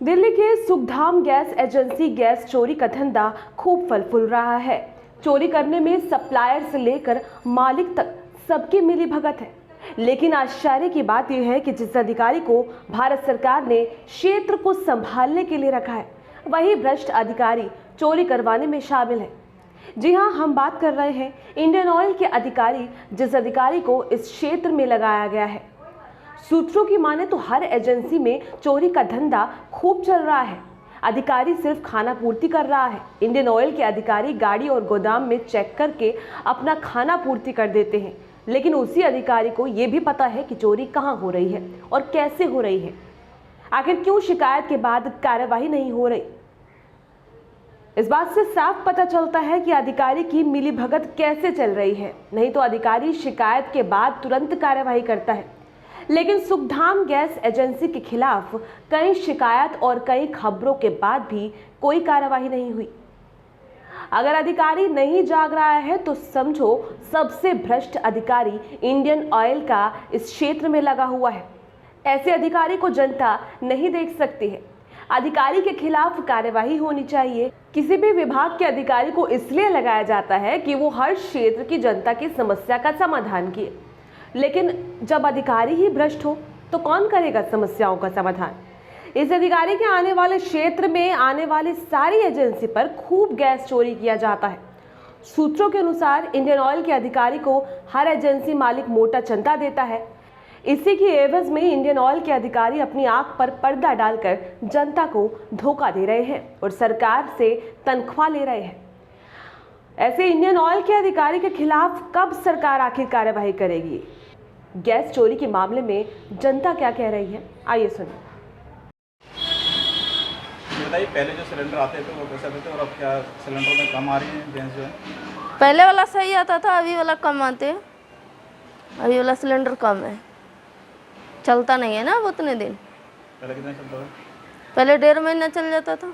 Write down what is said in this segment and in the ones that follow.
दिल्ली के Sukhdham gas agency gas चोरी का धंधा खूब फल फूल रहा है। चोरी करने में सप्लायर से लेकर मालिक तक सबकी मिली भगत है। लेकिन आश्चर्य की बात यह है कि जिस अधिकारी को भारत सरकार ने क्षेत्र को संभालने के लिए रखा है, वही भ्रष्ट अधिकारी चोरी करवाने में शामिल है। जी हां, हम बात कर रहे हैं इंडियन ऑयल के अधिकारी, जिस अधिकारी को इस क्षेत्र में लगाया गया है। सूत्रों की माने तो हर एजेंसी में चोरी का धंधा खूब चल रहा है। अधिकारी सिर्फ खाना पूर्ति कर रहा है। इंडियन ऑयल के अधिकारी गाड़ी और गोदाम में चेक करके अपना खाना पूर्ति कर देते हैं, लेकिन उसी अधिकारी को यह भी पता है कि चोरी कहां हो रही है और कैसे हो रही है। आखिर क्यों शिकायत के बाद कार्यवाही नहीं हो रही? इस बात से साफ पता चलता है कि अधिकारी की मिलीभगत कैसे चल रही है। नहीं तो अधिकारी शिकायत के बाद तुरंत कार्यवाही करता है, लेकिन सुखधाम गैस एजेंसी के खिलाफ कई शिकायत और कई खबरों के बाद भी कोई कार्यवाही नहीं हुई। अगर अधिकारी नहीं जाग रहा है तो समझो सबसे भ्रष्ट अधिकारी इंडियन ऑयल का इस क्षेत्र में लगा हुआ है। ऐसे अधिकारी को जनता नहीं देख सकती है। अधिकारी के खिलाफ कार्यवाही होनी चाहिए। किसी भी विभाग के अधिकारी को इसलिए लगाया जाता है कि वो हर क्षेत्र की जनता की समस्या का समाधान किए, लेकिन जब अधिकारी ही भ्रष्ट हो तो कौन करेगा समस्याओं का समाधान? इस अधिकारी के आने वाले क्षेत्र में आने वाली सारी एजेंसी पर खूब गैस चोरी किया जाता है। सूत्रों के अनुसार इंडियन ऑयल के अधिकारी को हर एजेंसी मालिक मोटा चंदा देता है। इसी की एवज में इंडियन ऑयल के अधिकारी अपनी आंख पर पर्दा डालकर जनता को धोखा दे रहे हैं और सरकार से तनख्वाह ले रहे हैं। ऐसे इंडियन ऑयल के अधिकारी के खिलाफ कब सरकार आखिर कार्यवाही करेगी? गैस चोरी के मामले में जनता क्या कह रही है, आइए सुनिए। बताइए, पहले जो सिलेंडर आते थे वो कैसे आते थे और अब क्या सिलेंडरों में कम आ रही है गैस जो है? पहले वाला सही आता था, अभी वाला कम आते हैं। अभी वाला सिलेंडर कम है, चलता नहीं है ना अब उतने दिन। पहले कितना चलता था? पहले 1.5 महीना चल जाता था,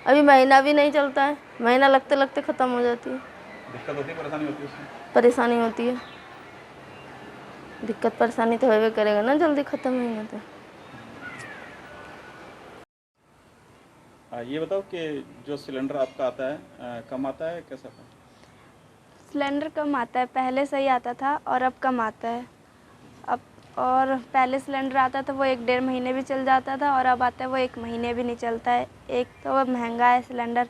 अभी महीना भी नहीं चलता है। महीना लगते लगते ख़त्म हो जाती है। दिक्कत होती है, परेशानी होती है उसमें? परेशानी होती है, दिक्कत परेशानी तो होबे करेगा ना, जल्दी ख़त्म नहीं होता। ये बताओ कि जो सिलेंडर आपका आता है कम आता है, कैसा आता है? सिलेंडर कम आता है, पहले सही आता था और अब कम आता है। अब और पहले सिलेंडर आता था वो 1-1.5 महीने भी चल जाता था, और अब आता है वो 1 महीने भी नहीं चलता है। एक तो अब महंगा है सिलेंडर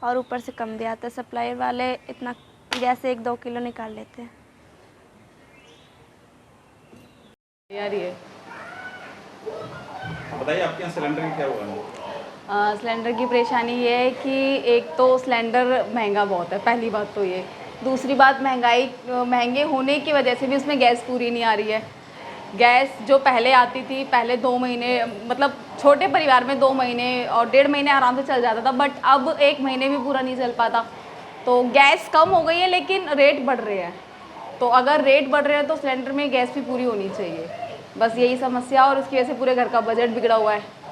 और ऊपर से कम भी आता है। सप्लायर वाले इतना गैस 1-2 किलो निकाल लेते हैं। यार ये बताइए, आपके यहाँ सिलेंडर की क्या हुआ है? सिलेंडर की परेशानी ये है कि एक तो सिलेंडर महंगा बहुत है, पहली बात तो ये। दूसरी बात, महंगे होने की वजह से भी उसमें गैस पूरी नहीं आ रही है। गैस जो पहले आती थी, पहले 2 महीने, मतलब छोटे परिवार में 2 महीने और 1.5 महीने आराम से चल जाता था, बट अब 1 महीने भी पूरा नहीं चल पाता। तो गैस कम हो गई है, लेकिन रेट बढ़ रहे हैं। तो अगर रेट बढ़ रहे हैं तो सिलेंडर में गैस भी पूरी होनी चाहिए। बस यही समस्या, और उसकी वजह से पूरे घर का बजट बिगड़ा हुआ है।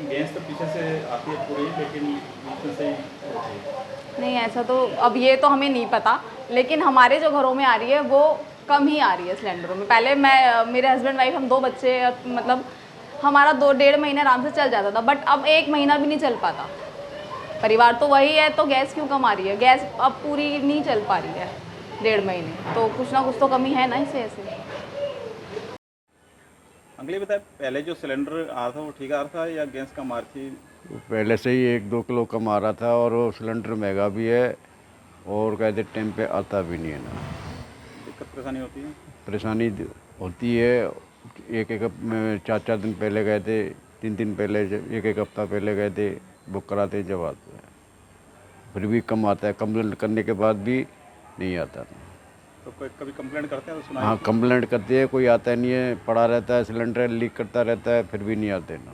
गैस तो पीछे से आती है पूरी, लेकिन बीच में से ही होती है। नहीं, ऐसा तो अब ये तो हमें नहीं पता, लेकिन हमारे जो घरों में आ रही है वो कम ही आ रही है सिलेंडरों में। पहले मेरे हस्बैंड वाइफ, हम 2 बच्चे, मतलब हमारा 2-1.5 महीने आराम से चल जाता था, बट अब 1 महीना भी नहीं चल पाता। परिवार तो वही है, तो गैस क्यों कम आ रही है? गैस अब पूरी नहीं चल पा रही है 1.5 महीने, तो कुछ ना कुछ तो कमी है ना इस वजह से। अगले बताए, पहले जो सिलेंडर आ रहा था वो ठीक आ रहा था या गैस कम आ रही थी? पहले से ही 1-2 किलो कम आ रहा था, और वो सिलेंडर महंगा भी है और कहते टाइम पे आता भी नहीं है ना। दिक्कत परेशानी होती है? परेशानी होती है। एक में 4-4 दिन पहले गए थे, 3 दिन पहले, 1 हफ्ता पहले गए थे बुक कराते, जब आता है फिर भी कम आता है। कंप्लेंट करने के बाद भी नहीं आता। तो कोई कभी कंप्लेंट करते हैं तो सुना? हाँ, कंप्लेंट करते हैं, कोई आता नहीं है, पड़ा रहता है, सिलेंडर लीक करता रहता है, फिर भी नहीं आते ना।